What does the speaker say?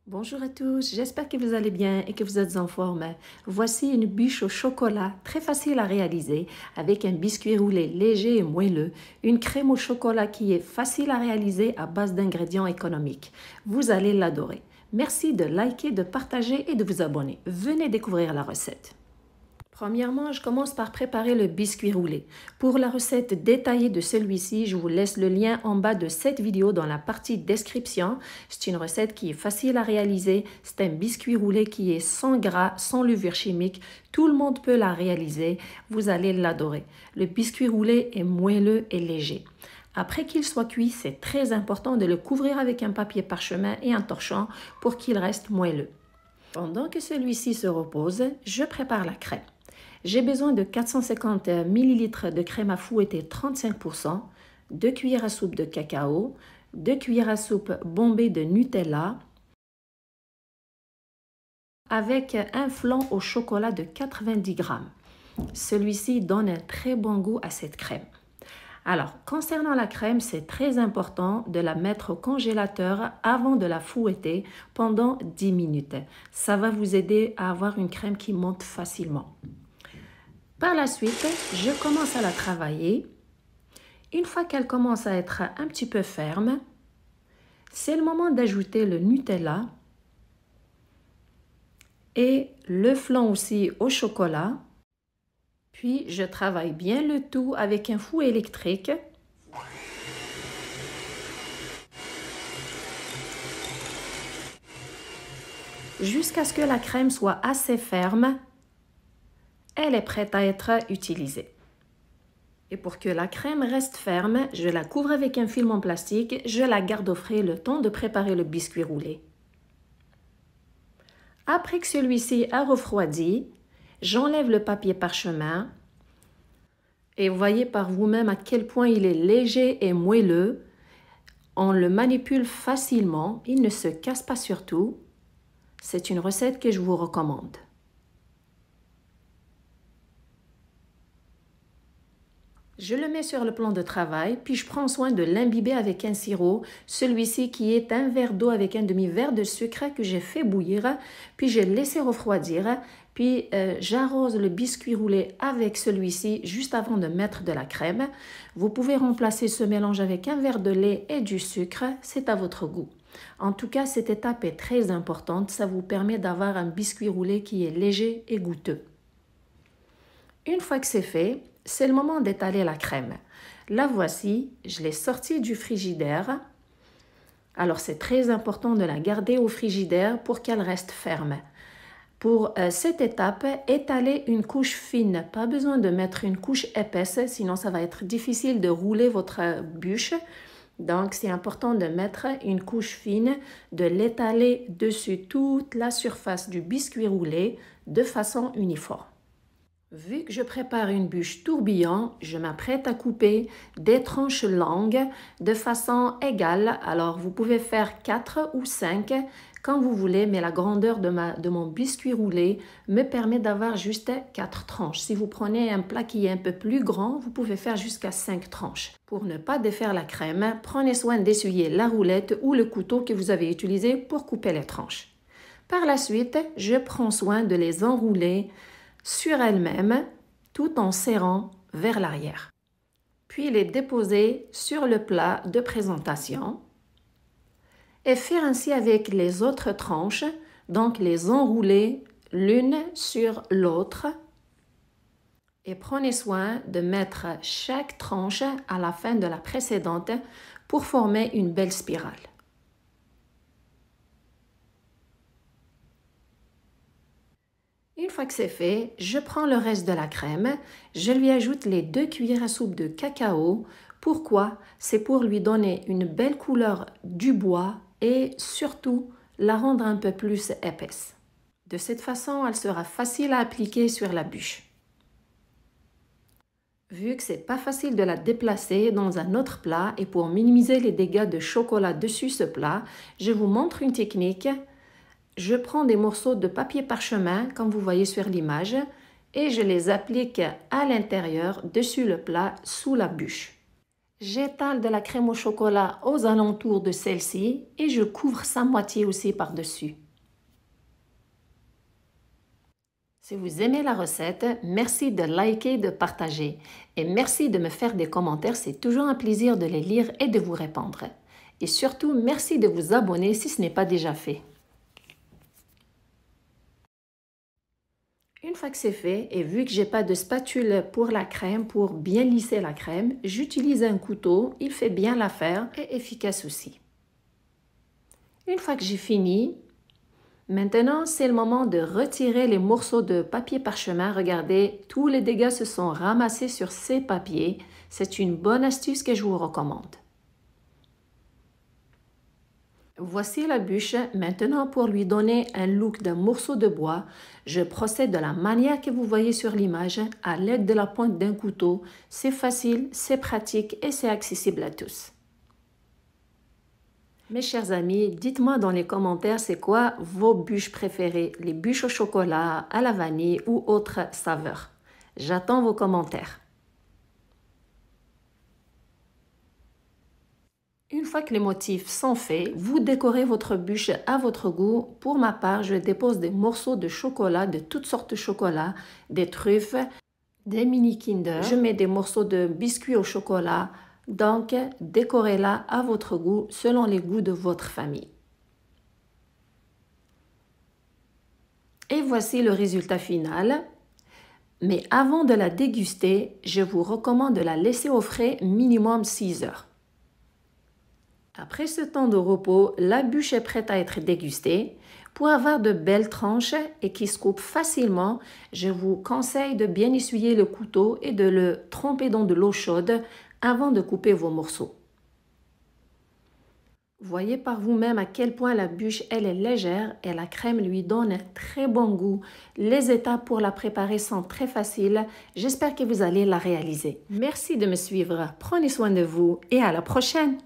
Bonjour à tous, j'espère que vous allez bien et que vous êtes en forme. Voici une bûche au chocolat très facile à réaliser avec un biscuit roulé léger et moelleux, une crème au chocolat qui est facile à réaliser à base d'ingrédients économiques. Vous allez l'adorer. Merci de liker, de partager et de vous abonner. Venez découvrir la recette. Premièrement, je commence par préparer le biscuit roulé. Pour la recette détaillée de celui-ci, je vous laisse le lien en bas de cette vidéo dans la partie description. C'est une recette qui est facile à réaliser. C'est un biscuit roulé qui est sans gras, sans levure chimique. Tout le monde peut la réaliser. Vous allez l'adorer. Le biscuit roulé est moelleux et léger. Après qu'il soit cuit, c'est très important de le couvrir avec un papier parchemin et un torchon pour qu'il reste moelleux. Pendant que celui-ci se repose, je prépare la crème. J'ai besoin de 450 ml de crème à fouetter 35%, 2 cuillères à soupe de cacao, 2 cuillères à soupe bombées de Nutella, avec un flan au chocolat de 90 g. Celui-ci donne un très bon goût à cette crème. Alors, concernant la crème, c'est très important de la mettre au congélateur avant de la fouetter pendant 10 minutes. Ça va vous aider à avoir une crème qui monte facilement. Par la suite, je commence à la travailler. Une fois qu'elle commence à être un petit peu ferme, c'est le moment d'ajouter le Nutella et le flan aussi au chocolat. Puis, je travaille bien le tout avec un fouet électrique. Jusqu'à ce que la crème soit assez ferme. Elle est prête à être utilisée. Et pour que la crème reste ferme, je la couvre avec un film en plastique, je la garde au frais le temps de préparer le biscuit roulé. Après que celui-ci a refroidi, j'enlève le papier parchemin et vous voyez par vous-même à quel point il est léger et moelleux. On le manipule facilement, il ne se casse pas surtout. C'est une recette que je vous recommande. Je le mets sur le plan de travail, puis je prends soin de l'imbiber avec un sirop, celui-ci qui est un verre d'eau avec un demi-verre de sucre que j'ai fait bouillir, puis j'ai laissé refroidir, puis j'arrose le biscuit roulé avec celui-ci juste avant de mettre de la crème. Vous pouvez remplacer ce mélange avec un verre de lait et du sucre, c'est à votre goût. En tout cas, cette étape est très importante, ça vous permet d'avoir un biscuit roulé qui est léger et goûteux. Une fois que c'est fait, c'est le moment d'étaler la crème. La voici, je l'ai sortie du frigidaire. Alors c'est très important de la garder au frigidaire pour qu'elle reste ferme. Pour cette étape, étaler une couche fine. Pas besoin de mettre une couche épaisse, sinon ça va être difficile de rouler votre bûche. Donc c'est important de mettre une couche fine, de l'étaler dessus toute la surface du biscuit roulé de façon uniforme. Vu que je prépare une bûche tourbillon, je m'apprête à couper des tranches longues de façon égale. Alors, vous pouvez faire 4 ou 5 quand vous voulez, mais la grandeur de mon biscuit roulé me permet d'avoir juste 4 tranches. Si vous prenez un plat qui est un peu plus grand, vous pouvez faire jusqu'à 5 tranches. Pour ne pas défaire la crème, prenez soin d'essuyer la roulette ou le couteau que vous avez utilisé pour couper les tranches. Par la suite, je prends soin de les enrouler sur elle-même tout en serrant vers l'arrière. Puis les déposer sur le plat de présentation et faire ainsi avec les autres tranches, donc les enrouler l'une sur l'autre. Et prenez soin de mettre chaque tranche à la fin de la précédente pour former une belle spirale. Une fois que c'est fait, je prends le reste de la crème, je lui ajoute les 2 cuillères à soupe de cacao. Pourquoi? C'est pour lui donner une belle couleur du bois et surtout la rendre un peu plus épaisse. De cette façon, elle sera facile à appliquer sur la bûche. Vu que c'est pas facile de la déplacer dans un autre plat et pour minimiser les dégâts de chocolat dessus ce plat, je vous montre une technique. Je prends des morceaux de papier parchemin, comme vous voyez sur l'image, et je les applique à l'intérieur, dessus le plat, sous la bûche. J'étale de la crème au chocolat aux alentours de celle-ci et je couvre sa moitié aussi par-dessus. Si vous aimez la recette, merci de liker, de partager. Et merci de me faire des commentaires, c'est toujours un plaisir de les lire et de vous répondre. Et surtout, merci de vous abonner si ce n'est pas déjà fait. Une fois que c'est fait, et vu que j'ai pas de spatule pour la crème, pour bien lisser la crème, j'utilise un couteau, il fait bien l'affaire et efficace aussi. Une fois que j'ai fini, maintenant, c'est le moment de retirer les morceaux de papier parchemin. Regardez, tous les dégâts se sont ramassés sur ces papiers. C'est une bonne astuce que je vous recommande. Voici la bûche. Maintenant, pour lui donner un look d'un morceau de bois, je procède de la manière que vous voyez sur l'image à l'aide de la pointe d'un couteau. C'est facile, c'est pratique et c'est accessible à tous. Mes chers amis, dites-moi dans les commentaires c'est quoi vos bûches préférées, les bûches au chocolat, à la vanille ou autres saveurs. J'attends vos commentaires. Une fois que les motifs sont faits, vous décorez votre bûche à votre goût. Pour ma part, je dépose des morceaux de chocolat, de toutes sortes de chocolat, des truffes, des mini Kinder. Je mets des morceaux de biscuits au chocolat. Donc, décorez-la à votre goût, selon les goûts de votre famille. Et voici le résultat final. Mais avant de la déguster, je vous recommande de la laisser au frais minimum 6 heures. Après ce temps de repos, la bûche est prête à être dégustée. Pour avoir de belles tranches et qui se coupent facilement, je vous conseille de bien essuyer le couteau et de le tremper dans de l'eau chaude avant de couper vos morceaux. Voyez par vous-même à quel point la bûche elle est légère et la crème lui donne un très bon goût. Les étapes pour la préparer sont très faciles. J'espère que vous allez la réaliser. Merci de me suivre. Prenez soin de vous et à la prochaine.